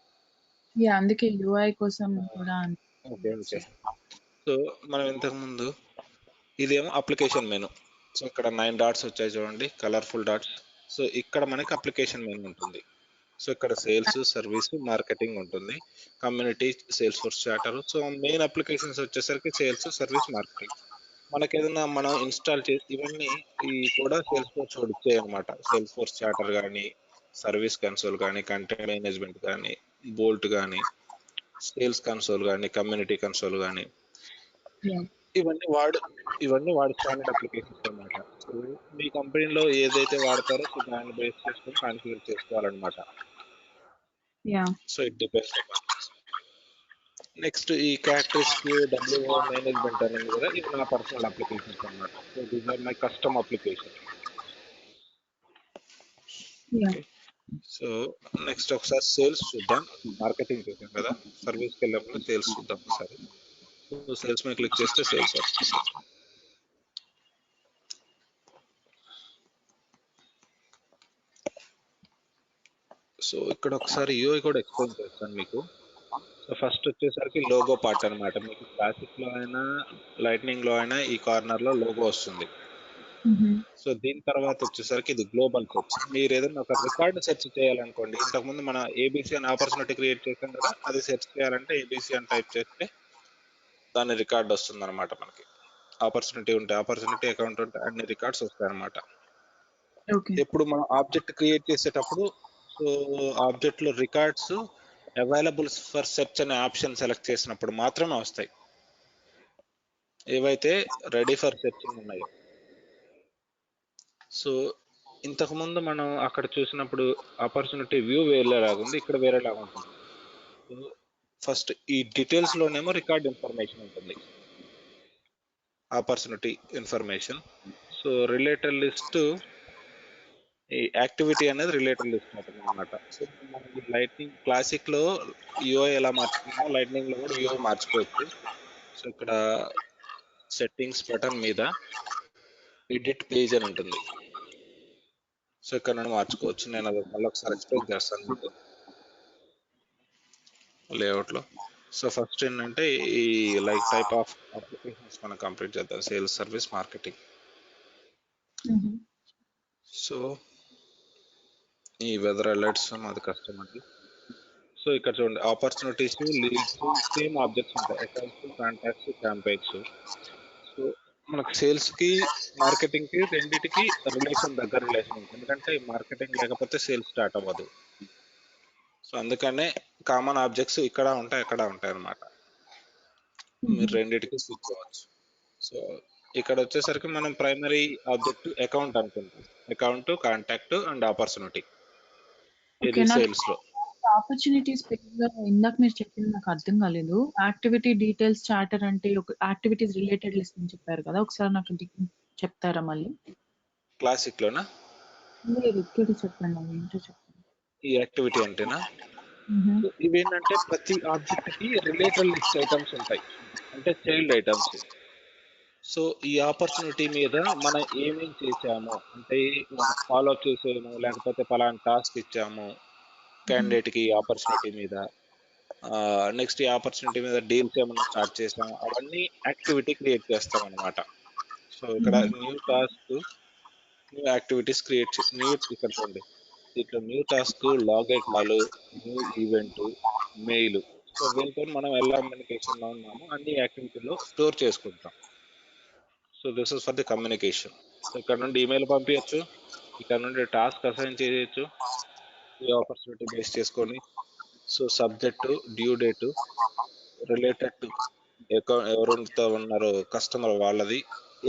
అందుకే యూఐ కోసం కూడా. ఓకే. సో మనం ఇంతకు ముందు ఇదేమో అప్లికేషన్ మెను. సో ఇక్కడ 9 డాట్స్ వచ్చాయి చూడండి, కలర్ఫుల్ డాట్స్. సో ఇక్కడ మనకి అప్లికేషన్ మెను ఉంటుంది. సో ఇక్కడ సేల్స్, సర్వీస్, మార్కెటింగ్ ఉంటుంది, community, sales force chatter. So main applications వచ్చేసరికి సేల్స్, సర్వీస్, మార్కెటింగ్. మనకి ఏదైనా మనం ఇన్స్టాల్ చేసి ఇవన్నీ ఈ కూడా సేల్స్ ఫోర్స్ వచ్చాయి అనమాట. సేల్స్ ఫోర్స్ చాటర్ కానీ, సర్వీస్ కన్సోల్ కానీ, కంటెంట్ మేనేజ్మెంట్ కానీ, బోల్ట్ కానీ, సేల్స్ కన్సోల్ కానీ, కమ్యూనిటీ కన్సోల్ కానీ, ఇవన్నీ వాడు స్టాండర్డ్ అప్లికేషన్స్ అనమాట. సో మీ కంపెనీలో ఏదైతే వాడతారో సో దాన్ని బేస్ చేసుకొని కాన్ఫిగర్ చేసుకోవాలన్నమాట. So it depends upon. Next ఈ క్యాటరిస్క్, డబ్ల్యూఓ మేనేజ్మెంట్ అనేది కూడా ఇవి నా పర్సనల్ అప్లికేషన్స్ అన్నమాట. So these are my custom application. So next ఒకసారి సేల్స్ చూద్దాం. మార్కెటింగ్ చూద్దాం కదా, సర్వీస్కి వెళ్ళినప్పుడు సేల్స్ చూద్దాం ఒకసారి. సో సేల్స్ మీద క్లిక్ చేస్తే సేల్స్ వస్తుంది. సో ఇక్కడ ఒకసారి యూఐ కూడా ఎక్స్ప్లెయిన్ చేస్తాను మీకు. సో ఫస్ట్ వచ్చేసరికి లోగో పార్ట్ అనమాట. మీకు క్లాసిక్ లో అయినా లైట్నింగ్ లో అయినా ఈ కార్నర్ లో లోగో వస్తుంది. సో దీని తర్వాత వచ్చేసరికి ఇది గ్లోబల్ సెర్చ్. మీరు ఏదైనా ఒక రికార్డ్ సెర్చ్ చేయాలనుకోండి, ఇంతకుముందు మన ఏబిసి అని ఆపర్చునిటీ క్రియేట్ చేసాం కదా, అది సెర్చ్ చేయాలంటే ఏబిసి అని టైప్ చేస్తే దాని రికార్డ్ వస్తుంది అనమాట. మనకి ఆపర్చునిటీ ఉంటే ఆపర్చునిటీ, అకౌంట్ ఉంటే అన్ని రికార్డ్స్ వస్తాయి అనమాట. ఎప్పుడు మనం ఆబ్జెక్ట్ క్రియేట్ చేసేటప్పుడు సో ఆబ్జెక్ట్ లో రికార్డ్స్ అవైలబుల్ ఫర్ సెర్చ్ అనే ఆప్షన్ సెలెక్ట్ చేసినప్పుడు మాత్రమే వస్తాయి, ఏవైతే రెడీ ఫర్ సెర్చింగ్ ఉన్నాయో. సో ఇంతకుముందు మనం అక్కడ చూసినప్పుడు ఆపర్చునిటీ వ్యూ వేరేలాగా ఉంది, ఇక్కడ వేరేలాగా ఉంటుంది. ఫస్ట్ ఈ డీటెయిల్స్ లోనేమో రికార్డ్ ఇన్ఫర్మేషన్ ఉంటుంది, opportunity information. So related list, ఈ యాక్టివిటీ అనేది రిలేటెడ్ లిస్ట్ ఉంటుంది అనమాట. సో మనం లైట్నింగ్ క్లాసిక్ లో యూఐ ఎలా మార్చుకున్నామో లైట్నింగ్ లో కూడా యూఐ మార్చుకోవచ్చు. సో ఇక్కడ సెట్టింగ్స్ బటన్ మీద ఎడిట్ పేజ్ అని ఉంటుంది. సో ఇక్కడ నేను మార్చుకోవచ్చు. నేను అది మళ్ళీ ఒకసారి ఎక్స్ప్లెయిన్ చేస్తాను మీకు లేఅవుట్ లో. సో ఫస్ట్ ఏంటంటే ఈ లైక్ టైప్ ఆఫ్ అప్లికేషన్స్ మనం కంప్లీట్ చేద్దాం, సేల్స్, సర్వీస్, మార్కెటింగ్. సో ఈ వెదర్ అలర్ట్స్ మాది కస్టమర్కి. సో ఇక్కడ చూడండి ఆపర్చునిటీస్, లీడ్స్, సేమ్ ఆబ్జెక్ట్స్ ఉంటాయి, అకౌంట్స్, కాంటాక్ట్స్, క్యాంపెయిన్స్. సో మనకు సేల్స్ కి మార్కెటింగ్ కి రెండింటికి రిలేషన్ దగ్గర రిలేషన్ ఉంటుంది, ఎందుకంటే మార్కెటింగ్ లేకపోతే సేల్స్ స్టార్ట్ అవ్వదు. సో అందుకనే కామన్ ఆబ్జెక్ట్స్ ఇక్కడ ఉంటాయి, అక్కడ ఉంటాయి అన్నమాట. మీరు రెండింటికి స్విచ్ అవ్వచ్చు. సో ఇక్కడ వచ్చేసరికి మనం ప్రైమరీ ఆబ్జెక్ట్ అకౌంట్ అనుకుంటాం, అకౌంట్, కాంటాక్ట్ అండ్ ఆపర్చునిటీ. ఇది సేల్స్ లో ఆపర్చునిటీస్ ఇందాక మీరు చెప్పింది నాకు అర్థం కాలేదు. యాక్టివిటీ డీటెయిల్స్ చార్టర్ అంటే ఒక యాక్టివిటీస్ రిలేటెడ్ లిస్ట్ అని చెప్పారు కదా, ఒకసారి నాకు చెప్తారా మళ్ళీ? క్లాసిక్లోనా లేదు, ఇక్కడ చెప్పండి, అది ఏంటో చెప్పండి. ఈ యాక్టివిటీ అంటేనా? సో ఇవేంటంటే ప్రతి ఆబ్జెక్ట్ కి రిలేటెడ్ లిస్ట్ ఐటమ్స్ ఉంటాయి, అంటే చైల్డ్ ఐటమ్స్. సో ఈ ఆపర్చునిటీ మీద మనం ఏమేం చేసాము అంటే ఫాలో అప్ చేసాము, లేకపోతే పలానా టాస్క్ ఇచ్చాము క్యాండిడేట్ కి ఆపర్చునిటీ మీద, నెక్స్ట్ ఈ ఆపర్చునిటీ మీద డీల్స్ ఏమన్నా స్టార్ట్ చేసాము, అవన్నీ యాక్టివిటీ క్రియేట్ చేస్తాం అనమాట. సో ఇక్కడ new task, new activities create new, ఇక్కడ చూడండి దీంట్లో new task, log a call, new event, mail. So వీళ్ళతో మనం ఎలా కమ్యూనికేషన్ లో ఉన్నామో అన్ని యాక్టివిటీలో స్టోర్ చేసుకుంటాం. So this is for the communication. So ఇక్కడ నుండి ఈమెయిల్ పంపించచ్చు, ఇక్కడ నుండి టాస్క్ అసైన్ చేయొచ్చు ఈ ఆపర్చునిటీ బేస్ చేసుకొని. So subject, due date, related to ఎవరితో ఉన్నారో కస్టమర్ వాళ్ళది,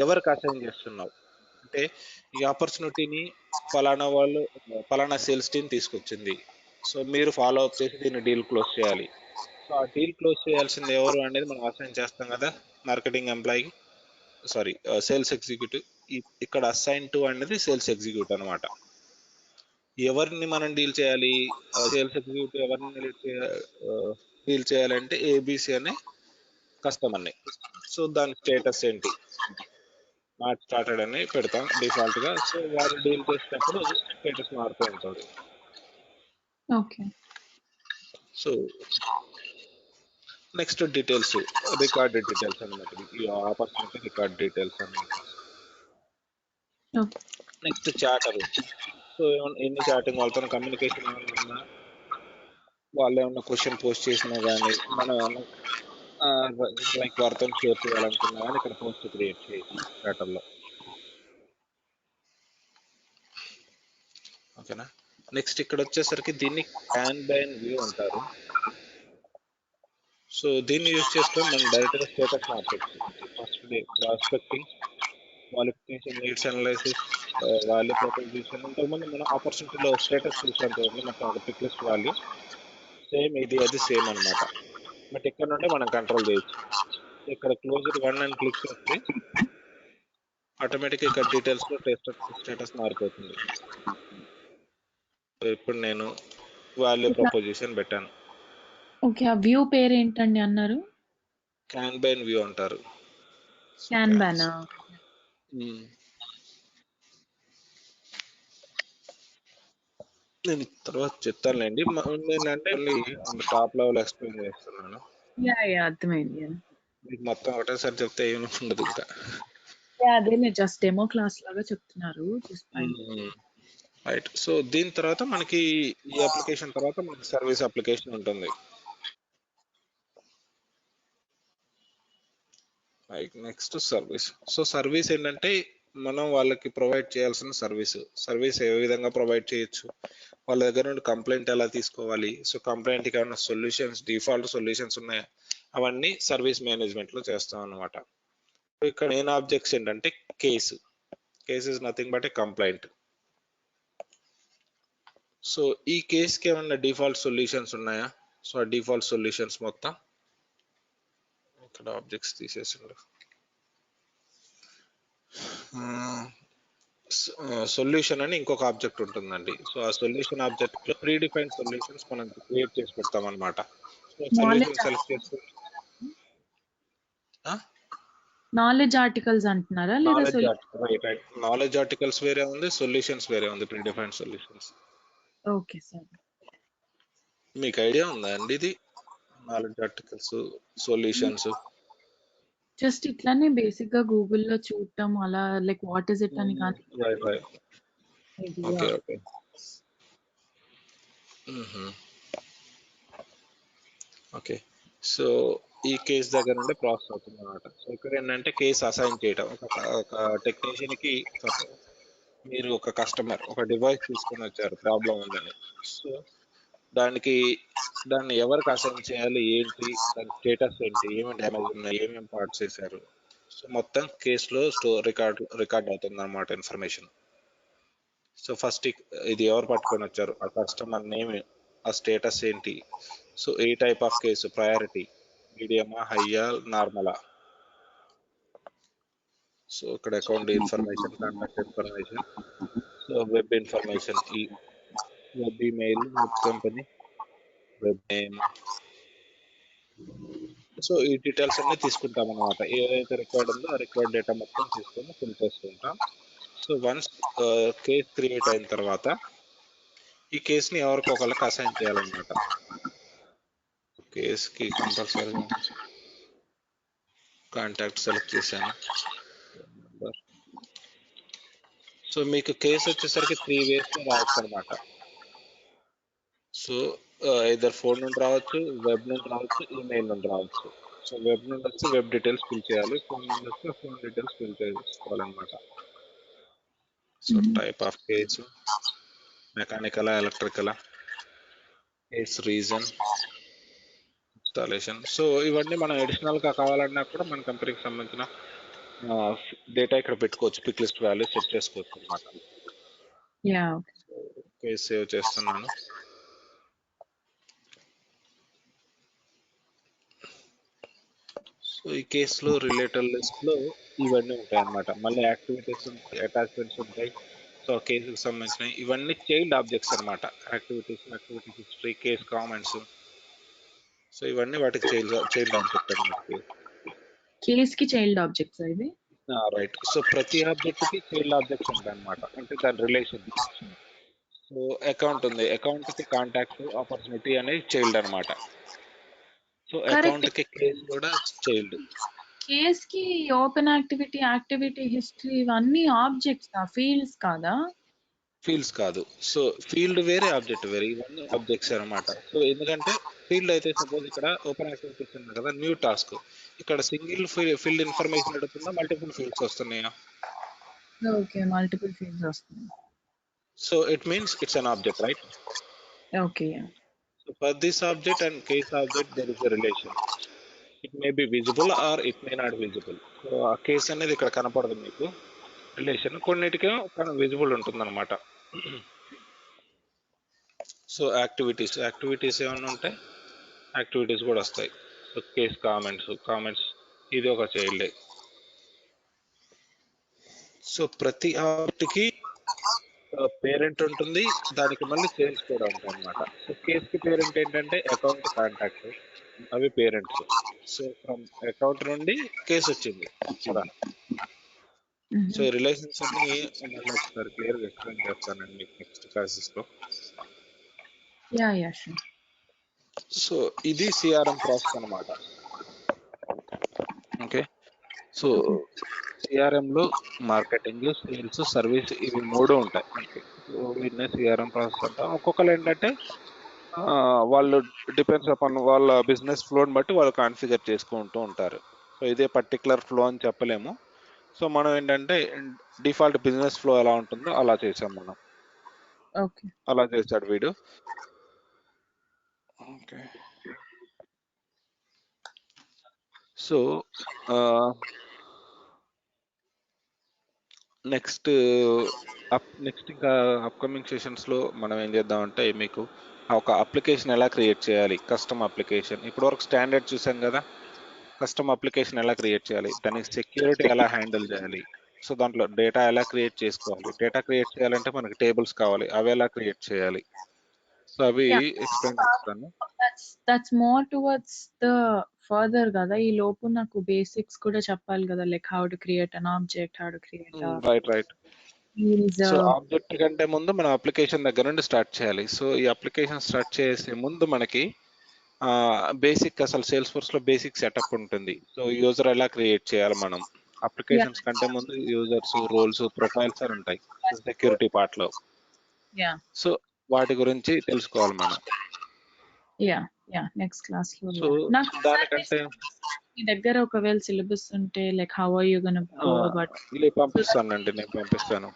ఎవరికి అసైన్ చేస్తున్నావు అంటే ఈ ఆపర్చునిటీని ఫలానా వాళ్ళు, ఫలానా సేల్స్ టీమ్ తీసుకొచ్చింది, సో మీరు ఫాలో అప్ చేసి దీన్ని డీల్ క్లోజ్ చేయాలి. సో ఆ డీల్ క్లోజ్ చేయాల్సింది ఎవరు అనేది మనం అసైన్ చేస్తాం కదా మార్కెటింగ్ ఎంప్లాయీకి, సారీ సేల్స్ ఎగ్జిక్యూటివ్. ఇక్కడ అసైన్ టు అనేది సేల్స్ ఎగ్జిక్యూటివ్ అనమాట. ఎవరిని మనం డీల్ చేయాలి, సేల్స్ ఎగ్జిక్యూటివ్ ఎవరిని డీల్ చేయాలంటే ఏబిసి అనే కస్టమర్ని. సో దాని స్టేటస్ ఏంటి, నాట్ స్టార్టెడ్ అని పెడతాం డిఫాల్ట్ గా. సో వాళ్ళు డీల్ చేసేటప్పుడు స్టేటస్ మారుతూ ఉంటుంది. Okay. So next details, record details అనమాట, ఈ ఆపర్చునిటీ రికార్డ్ డీటెయిల్స్ అనమాట. Next chatter. సో ఎన్ని చాటింగ్ వాళ్ళతో కమ్యూనికేషన్ ఏమన్నా, వాళ్ళు ఏమన్నా క్వశ్చన్ పోస్ట్ చేసినా కానీ, మనం ఏమన్నా లైక్ వారితో షేర్ చేయాలనుకున్నా కానీ ఇక్కడ పోస్ట్ క్రియేట్ చేయొచ్చు చాటర్లో. ఓకేనా. నెక్స్ట్ ఇక్కడ వచ్చేసరికి దీన్ని క్యాన్బైన్ వ్యూ అంటారు. సో దీన్ని యూజ్ చేసుకొని మనం డైరెక్ట్గా స్టేటస్ మార్చచ్చు. First day prospecting, qualification, needs analysis, value proposition. ఇంతకుముందు మనం ఆపర్చునిటీలో స్టేటస్ చూసాం చూడండి, మొత్తం ఒక పిక్ లిస్ట్ వాల్యూ సేమ్, ఇది అది సేమ్ అనమాట. బట్ ఇక్కడ నుండి మనం కంట్రోల్ చేయొచ్చు. ఇక్కడ క్లోజర్ 1 అని క్లిక్ చేస్తే ఆటోమేటిక్గా ఇక్కడ డీటెయిల్స్లో స్టేటస్ మారిపోతుంది. ఇప్పుడు నేను వాల్యూ ప్రపోజిషన్ పెట్టాను. ఓకే, ఆ వ్యూ పేరు ఏంటండి అన్నారు? క్యాన్బైన్ వ్యూ అంటారు. క్యాన్బానా? నేను తర్వాత చెప్తానులేండి. ఏంటంటే టాప్ లెవెల్ ఎక్స్ప్లెయిన్ చేస్తున్నాను. అర్థమైంది. మీకు మొత్తం ఒకటేసారి చెప్తే ఏమి ఉండదు ఇంకా. అదే మీరు జస్ట్ డెమో క్లాస్ లాగా చెప్తున్నారు. రైట్. సో దీని తర్వాత మనకి ఈ అప్లికేషన్ తర్వాత మనకి సర్వీస్ అప్లికేషన్ ఉంటుంది. Next service. సో సర్వీస్ ఏంటంటే మనం వాళ్ళకి ప్రొవైడ్ చేయాల్సిన సర్వీస్ ఏ విధంగా ప్రొవైడ్ చేయొచ్చు, వాళ్ళ దగ్గర నుండి కంప్లైంట్ ఎలా తీసుకోవాలి, సో కంప్లైంట్కి ఏమైనా సొల్యూషన్స్, డిఫాల్ట్ సొల్యూషన్స్ ఉన్నాయా, అవన్నీ సర్వీస్ మేనేజ్మెంట్లో చేస్తాం అనమాట. ఇక్కడ మెయిన్ ఆబ్జెక్ట్స్ ఏంటంటే case is nothing but A complaint. So ఈ కేసుకి ఏమైనా డిఫాల్ట్ సొల్యూషన్స్ ఉన్నాయా, సో ఆ డిఫాల్ట్ సొల్యూషన్స్ మొత్తం ఇక్కడ ఆబ్జెక్ట్స్ తీసేసిండు. సొల్యూషన్ అని ఇంకొక ఆబ్జెక్ట్ ఉంటుందండి. సో ఆ సొల్యూషన్ ఆబ్జెక్ట్ లో ప్రీ డిఫైన్డ్ సొల్యూషన్స్ మనం క్రియేట్ చేసి పెడతాం అనమాట. సో సొల్యూషన్ సెలెక్ట్ చేసుకుని నాలెడ్జ్ ఆర్టికల్స్ అంటున్నారా లేదా? నాలెడ్జ్ ఆర్టికల్స్ వేరే ఉంది, సొల్యూషన్స్ వేరే ఉంది, pre defined solutions. Okay sir, మీకు ఐడియా ఉందా అండి ఇది నాలెడ్జ్ ఆర్టికల్స్, సొల్యూషన్స్? జస్ట్ ఇట్లానే బేసిక్ గా గూగుల్లో చూడటం అలా, లైక్ వాట్ ఇస్ ఇట్ అని కానీ. Okay okay. ఓకే. సో ఈ కేసు దగ్గర నుండి ప్రాసెస్ అవుతుంది అనమాట. సో ఇక్కడ ఏంటంటే కేసు అసైన్ చేయడం, ఒక టెక్నీషియన్ కి మీరు ఒక కస్టమర్ ఒక డివైస్ తీసుకొని వచ్చారు ప్రాబ్లం ఉందని. సో దాన్ని ఎవరికి అసైన్ చేయాలి, ఏంటి దాని స్టేటస్ ఏంటి, ఏమేమి డ్యామేజ్ ఉన్నాయి, ఏమేమి పార్ట్స్ చేశారు, సో మొత్తం కేసులో రికార్డ్ అవుతుంది అనమాట ఇన్ఫర్మేషన్. సో ఫస్ట్ ఇది ఎవరు పట్టుకొని వచ్చారు, ఆ కస్టమర్ నేమ్, ఆ స్టేటస్ ఏంటి, సో ఏ టైప్ ఆఫ్ కేసు, ప్రయారిటీ, మీడియమా, హైయా, నార్మలా, సో ఇక్కడ account information, contact information, so web information, ఈ web email, web company, web name. So ఈ డీటెయిల్స్ అన్ని తీసుకుంటాం అనమాట. ఏదైతే రిక్వైర్డ్ ఉందో ఆ రిక్వైర్డ్ డేటా మొత్తం తీసుకొని ఫిల్ చేస్తుంటాం. సో వన్స్ కేస్ క్రియేట్ అయిన తర్వాత ఈ కేసుని ఎవరికి ఒకళ్ళకి అసైన్ చేయాలన్నమాట. కేసుకి కంపల్సరీగా కాంటాక్ట్ సెలెక్ట్ చేశాను. సో మీకు కేసు వచ్చేసరికి 3 వేస్లో రావచ్చు అనమాట. సో ఇద్దరు ఫోన్ నుండి రావచ్చు, వెబ్ నుండి రావచ్చు, ఈమెయిల్ నుండి రావచ్చు. సో వెబ్ నుండి వచ్చి వెబ్ డీటెయిల్స్ ఫిల్ చేయాలి, ఫోన్ నుండి వస్తే ఫోన్ డీటెయిల్స్ ఫిల్ చేసుకోవాలన్నమాట. So type of case, mechanical, electrical, case reason, installation. So ఇవన్నీ మనం అడిషనల్గా కావాలన్నా కూడా మన కంపెనీకి సంబంధించిన డేటా ఇక్కడ పెట్టుకోవచ్చు, పిక్ లిస్ట్ వాల్యూ సెట్ చేసుకోవచ్చు అనమాట. కేసు సేవ్ చేస్తున్నాను. సో ఈ కేసులో రిలేటెడ్ లిస్ట్లో ఇవన్నీ ఉంటాయి అన్నమాట. మళ్ళీ యాక్టివిటీస్ ఉంటాయి, అటాచ్మెంట్స్ ఉంటాయి. సో కేసుకి సంబంధించిన ఇవన్నీ చైల్డ్ ఆబ్జెక్ట్స్ అనమాట. Activities history, case comments. So ఇవన్నీ వాటికి చైల్డ్ ఆబ్జెక్ట్ అనమాట. కేస్కి చైల్డ్ ఆబ్జెక్ట్స్ ఇవి. రైట్. సో ప్రతి ఆబ్జెక్ట్కి చైల్డ్ ఆబ్జెక్ట్స్ ఉంటాయి అనమాట, అంటే దాని రిలేషన్. సో అకౌంట్ ఉంది, అకౌంట్కి కాంటాక్ట్, ఆపర్చునిటీ అనేది చైల్డ్ అనమాట. సో అకౌంట్కి కేస్ కూడా చైల్డ్. కేస్కి ఓపెన్ యాక్టివిటీ, యాక్టివిటీ హిస్టరీ ఇవన్నీ ఆబ్జెక్ట్స్, ఫీల్డ్స్ కాదా? ఫీల్డ్స్ కాదు. సో ఫీల్డ్ వేరే, ఆబ్జెక్ట్ వేరే, ఇవన్నీ ఆబ్జెక్ట్స్ అనమాట. సో ఎందుకంటే ఫీల్డ్ అయితే సపోజ్ ఇక్కడ ఓపెన్ యాక్టివిటీస్ ఉంది కదా, న్యూ టాస్క్, ఇక్కడ సింగిల్ ఫీల్డ్ ఇన్ఫర్మేషన్ అడుగుతుందా, మల్టిపుల్ ఫీల్డ్స్ వస్తున్నాయా? ఓకే, మల్టిపుల్ ఫీల్డ్స్ వస్తున్నాయి. So it means it's an object, right? Okay. So for this object and case object there is a relation. It may be visible or it may not visible. So ఆ case అనేది ఇక్కడ కనపడదు మీకు, relation. కొన్నిటికి visible ఉంటుంది అనమాట. So activities ఏమైనా ఉంటే యాక్టివిటీస్ కూడా వస్తాయి. సో కేస్ కామెంట్స్ ఇది ఒక చైల్డే. సో ప్రతి ఆబ్జెక్ట్కి పేరెంట్ ఉంటుంది, దానికి మళ్ళీ చైల్డ్స్ కూడా ఉంటాయి అనమాట. సో కేస్కి పేరెంట్ ఏంటంటే అకౌంట్, కాంటాక్ట్, అవి పేరెంట్స్. సో ఫ్రమ్ అకౌంట్ నుండి కేసు వచ్చింది కదా. సో ఈ రిలేషన్స్ అన్ని మళ్ళీ ఒకసారి క్లియర్గా ఎక్స్ప్లెయిన్ చేస్తానండి మీకు నెక్స్ట్ క్లాసెస్లో. సో ఇది సిఆర్ఎం ప్రాసెస్ అనమాట. ఓకే. సో సిఆర్ఎంలో మార్కెటింగ్, సేల్స్, సర్వీస్ ఇవి 3 ఉంటాయి. ఓకే. సో వీటినే సిఆర్ఎం ప్రాసెస్ అంటాం. ఒక్కొక్కరు ఏంటంటే వాళ్ళు డిపెండ్స్ అపాన్ వాళ్ళ బిజినెస్ ఫ్లోని బట్టి వాళ్ళు కాన్ఫిగర్ చేసుకుంటూ ఉంటారు. సో ఇదే పర్టికులర్ ఫ్లో అని చెప్పలేము. సో మనం ఏంటంటే డిఫాల్ట్ బిజినెస్ ఫ్లో ఎలా ఉంటుందో అలా చేసాం మనం. ఓకే, అలా చేశాడు వీడు. ఓకే. సో నెక్స్ట్ ఇంకా అప్కమింగ్ సెషన్స్లో మనం ఏం చేద్దామంటే మీకు ఒక అప్లికేషన్ ఎలా క్రియేట్ చేయాలి, కస్టమ్ అప్లికేషన్. ఇప్పటివరకు స్టాండర్డ్ చూసాం కదా, కస్టమ్ అప్లికేషన్ ఎలా క్రియేట్ చేయాలి, దానికి సెక్యూరిటీ ఎలా హ్యాండిల్ చేయాలి, సో దాంట్లో డేటా ఎలా క్రియేట్ చేసుకోవాలి, డేటా క్రియేట్ చేయాలంటే మనకి టేబుల్స్ కావాలి, అవి ఎలా క్రియేట్ చేయాలి. సో అవి ఎక్స్ప్లెయిన్ చేస్తాను. That's more towards the further కదా. ఈ లోపు నాకు బేసిక్స్ కూడా చెప్పాలి కదా, like how to create an object, how to create right. So object కంటే ముందు మనం అప్లికేషన్ దగ్గర నుండి స్టార్ట్ చేయాలి. సో ఈ అప్లికేషన్ స్టార్ట్ చేసే ముందు మనకి బేసిక్ అసలు సేల్స్ ఫోర్స్ లో బేసిక్ సెటప్ ఉంటుంది. సో యూజర్ ఎలా క్రియేట్ చేయాలి మనం, అప్లికేషన్స్ కంటే ముందు యూజర్స్, రోల్స్, ప్రొఫైల్స్ అని ఉంటాయి సెక్యూరిటీ పార్ట్ లో. సో వాటి గురించి తెలుసుకోవాలి మనం. నెక్స్ట్ క్లాస్ లో. సో దానికంటే మీ దగ్గర ఒకవేళ సిలబస్ ఉంటే like how are you gonna go about, పంపిస్తానండి, నేను పంపిస్తాను.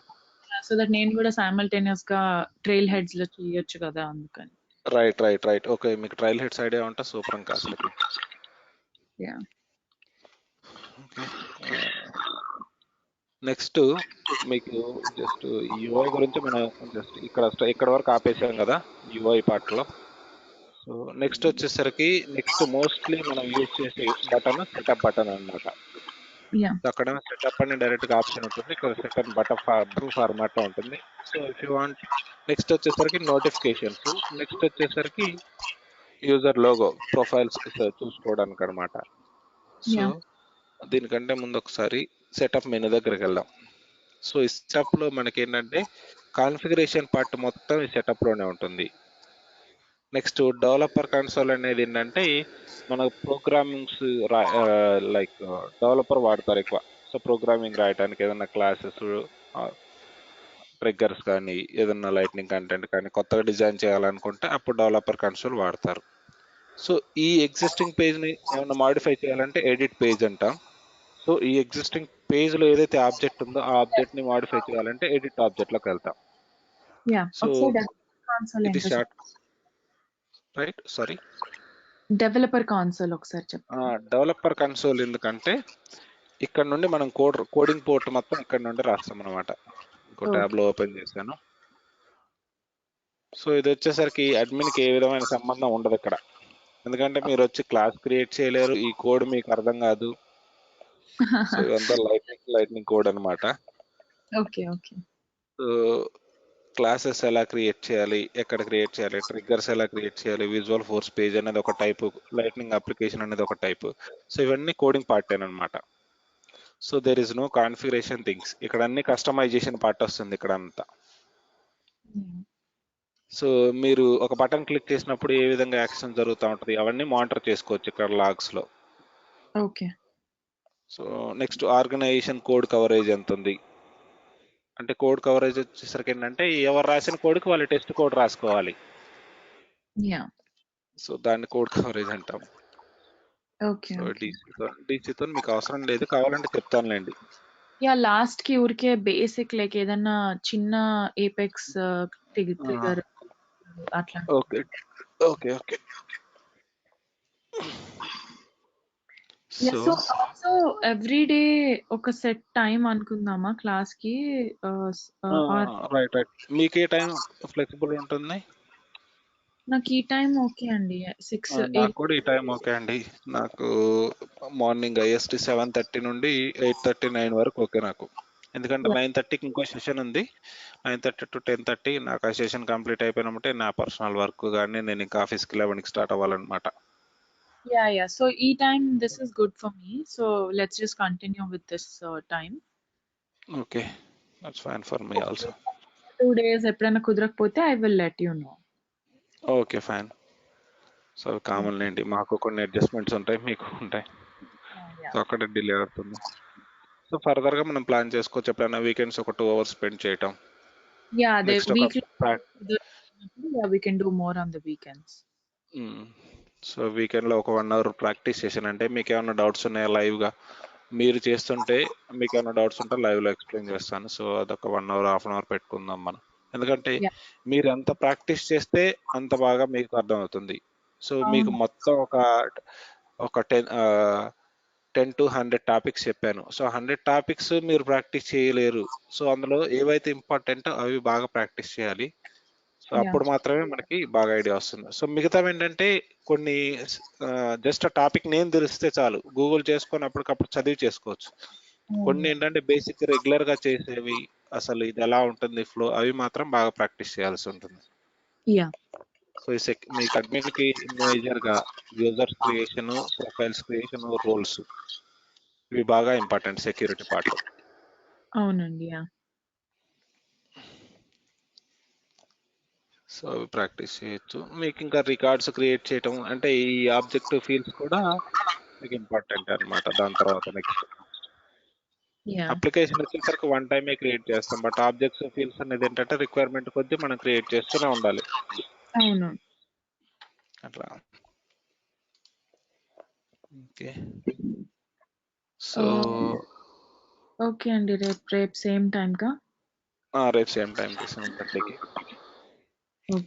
సో దట్ నేను కూడా సైమల్టేనియస్ గా ట్రైల్ హెడ్స్ లో చేయొచ్చు కదా, అందుకని. రైట్. ఓకే, మీకు ట్రైల్ హెడ్స్ ఐడియా ఉంటే సూపర్. ఇంకా అసలు నెక్స్ట్ మీకు జస్ట్ యూఐ గురించి మనం జస్ట్ ఇక్కడ వరకు ఆపేసాం కదా యూఐ పార్ట్ లో. సో నెక్స్ట్ వచ్చేసరికి నెక్స్ట్ మోస్ట్లీ మనం యూజ్ చేసే బటన్ సెటప్ బటన్ అన్నమాట. Yeah. సో అక్కడ సెటప్ అని డైరెక్ట్గా ఆప్షన్ ఉంటుంది, ఇక్కడ సెటప్ బటన్ ఫార్మాట్ ఉంటుంది. So if you want, next వచ్చేసరికి నోటిఫికేషన్స్, నెక్స్ట్ వచ్చేసరికి యూజర్ లోగో ప్రొఫైల్స్ చూసుకోవడానికి అనమాట. So Yeah. దీనికంటే ముందు ఒకసారి సెటప్ మెనూ దగ్గరికి వెళ్దాం. సో ఈ సెటప్లో మనకి ఏంటంటే కాన్ఫిగరేషన్ పార్ట్ మొత్తం ఈ సెటప్లోనే ఉంటుంది. నెక్స్ట్ డెవలపర్ కన్సోల్ అనేది ఏంటంటే మన ప్రోగ్రామింగ్స్ లైక్ డెవలపర్ వాడతారు ఎక్కువ. సో ప్రోగ్రామింగ్ రాయడానికి ఏదైనా క్లాసెస్, ట్రిగ్గర్స్ కానీ ఏదైనా లైట్నింగ్ కంటెంట్ కానీ కొత్తగా డిజైన్ చేయాలనుకుంటే అప్పుడు డెవలపర్ కన్సోల్ వాడతారు. సో ఈ ఎగ్జిస్టింగ్ పేజ్ని ఏమైనా మాడిఫై చేయాలంటే ఎడిట్ పేజ్ అంటాం. సో ఈ ఎగ్జిస్టింగ్ పేజ్లో ఏదైతే ఆబ్జెక్ట్ ఉందో ఆ ఆబ్జెక్ట్ని మాడిఫై చేయాలంటే ఎడిట్ ఆబ్జెక్ట్లోకి వెళ్తాం. Yeah. సో ఒకసారి console ఇది ఏంటో short right. Sorry, developer console ఒకసారి చెప్పండి. డెవలపర్ కన్సోల్ ఎందుకంటే ఇక్కడ నుండి మనం కోడింగ్ పోర్ట్ మొత్తం ఇక్కడ నుండి రాస్తాం అనమాట. ఇంకో ట్యాబ్లో ఓపెన్ చేశాను. సో ఇది వచ్చేసరికి అడ్మిన్కి ఏ విధమైన సంబంధం ఉండదు ఇక్కడ, ఎందుకంటే మీరు వచ్చి క్లాస్ క్రియేట్ చేయలేరు, ఈ కోడ్ మీకు అర్థం కాదు. సో ఇదంతా లైట్నింగ్ కోడ్ అనమాట. Okay okay. సో క్లాసెస్ ఎలా క్రియేట్ చేయాలి, ఎక్కడ క్రియేట్ చేయాలి, ట్రిగ్గర్స్ ఎలా క్రియేట్ చేయాలి, విజువల్ ఫోర్స్ పేజ్ అనేది ఒక టైపు, లైట్నింగ్ అప్లికేషన్ అనేది ఒక టైపు. సో ఇవన్నీ కోడింగ్ పార్ట్ అనమాట. So there is no configuration things, ఇక్కడ అన్ని కస్టమైజేషన్ పార్ట్ వస్తుంది ఇక్కడ అంతా. సో మీరు ఒక బటన్ క్లిక్ చేసినప్పుడు ఏ విధంగా యాక్షన్ జరుగుతూ ఉంటుంది అవన్నీ మానిటర్ చేసుకోవచ్చు ఇక్కడ లాగ్స్లో. Okay. So next organization code coverage ఎంత ఉంది అంటే, కోడ్ కవరేజ్ వచ్చేసరికి ఏంటంటే ఎవరు రాసిన కోడ్కి వాళ్ళు టెస్ట్ కోడ్ రాసుకోవాలి. సో దాన్ని కోడ్ కవరేజ్ అంటాం. ఓకే. సో డీసీతో మీకు అవసరం లేదు, కావాలంటే చెప్తానులేండి. యా, లాస్ట్ కి ఊరికే బేసిక్ లైక్ ఏదన్నా చిన్న ఏపెక్స్ ట్రిగ్గర్ అట్లా. Okay okay okay. So also every day ఒక సెట్ టైం అనుకుందామా క్లాస్ కి? Right right. మీకు ఏ టైం ఫ్లెక్సిబుల్ ఉంటుంది? నాకు ఈ టైం ఓకే అండి. 6 నాకు కూడా ఈ టైం ఓకే అండి. నాకు మార్నింగ్ IST 7:30 నుండి 8:39 వరకు ఓకే నాకు. ఎందుకంటే 9:30కి ఇంకో సెషన్ ఉంది, 9:30 to 10:30 నాకు ఆ సెషన్ కంప్లీట్ అయిపోయినట్టే నా పర్సనల్ వర్క్ కానీ నేను ఇంకా ఆఫీస్కి 11కి స్టార్ట్ అవ్వాలన్నమాట. యా. సో ఈ time this is good for me. So let's just continue with this time. Okay, that's fine for me also. 2 days ఎప్పుడైనా కుదరకపోతే I will let you know. Okay fine. So common లేండి, మాకు కొన్ని adjustments ఉంటాయి, మీకు ఉంటాయి. So అక్కడ delay అవుతుంది. సో ఫర్దర్గా మనం ప్లాన్ చేసుకోవచ్చు, ఎప్పుడైనా వీకెండ్స్ ఒక 2 hours స్పెండ్ చేయటం. Yeah, they weekly we can do more on the weekends. So వీకెండ్లో ఒక 1 hour ప్రాక్టీస్ సెషన్, అంటే మీకు ఏమైనా డౌట్స్ ఉన్నాయా లైవ్గా మీరు చేస్తుంటే, మీకు ఏమైనా డౌట్స్ ఉంటే లైవ్లో ఎక్స్ప్లెయిన్ చేస్తాను. సో అదొక 1 hour, half an hour పెట్టుకుందాం మనం. ఎందుకంటే మీరు ఎంత ప్రాక్టీస్ చేస్తే అంత బాగా మీకు అర్థమవుతుంది. సో మీకు మొత్తం ఒక 10 to 100 టాపిక్స్ చెప్పాను. సో 100 టాపిక్స్ మీరు ప్రాక్టీస్ చేయలేరు. సో అందులో ఏవైతే ఇంపార్టెంట్ అవి బాగా ప్రాక్టీస్ చేయాలి. సో అప్పుడు మాత్రమే మనకి బాగా ఐడియా వస్తుంది. సో మిగతా ఏంటంటే కొన్ని జస్ట్ ఆ టాపిక్ నేమ్ తెలిస్తే చాలు, గూగుల్ చేసుకొని అప్పటికప్పుడు చదివి చేసుకోవచ్చు. కొన్ని ఏంటంటే బేసిక్ రెగ్యులర్గా చేసేవి, అసలు ఇది ఎలా ఉంటుంది ఫ్లో, అవి మాత్రం బాగా ప్రాక్టీస్ చేయాల్సి ఉంటుంది. సో మీకు అడ్మిన్కి మేజర్గా users creation, profiles creation, roles ఇవి బాగా ఇంపార్టెంట్ సెక్యూరిటీ పార్ట్. అవునండి. సో అవి ప్రాక్టీస్ చేయొచ్చు. మీకు ఇంకా రికార్డ్స్ క్రియేట్ చేయటం అంటే ఈ ఆబ్జెక్టివ్ ఫీల్డ్స్ కూడా మీకు ఇంపార్టెంట్ అనమాట. దాని తర్వాత నెక్స్ట్ అప్లికేషన్ వచ్చేసరికి వన్ టైమే క్రియేట్ చేస్తాం, బట్ ఆబ్జెక్ట్స్ ఫీల్డ్స్ అనేది ఏంటంటే రిక్వైర్మెంట్ కొద్దీ మనం క్రియేట్ చేస్తూనే ఉండాలి. అవును. అట్లా. ఓకే. సో ఓకే అండి, రేపు సేమ్ టైం కా? రేపు సేమ్ టైంకి 7:30కి.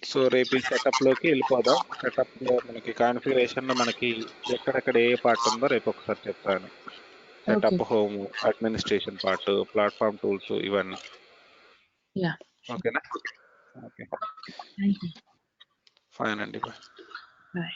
సో రేపు ఈ సెటప్లోకి వెళ్ళిపోదాం. సెటప్లో మనకి కాన్ఫిగరేషన్లో మనకి ఎక్కడెక్కడ ఏ పార్ట్ ఉందో రేపు ఒకసారి చెప్తాను. Setup, home, administration part, platform tools, ఇవన్నీ. ఓకేనా? ఓకే ఫైన్ అండి. బాయ్.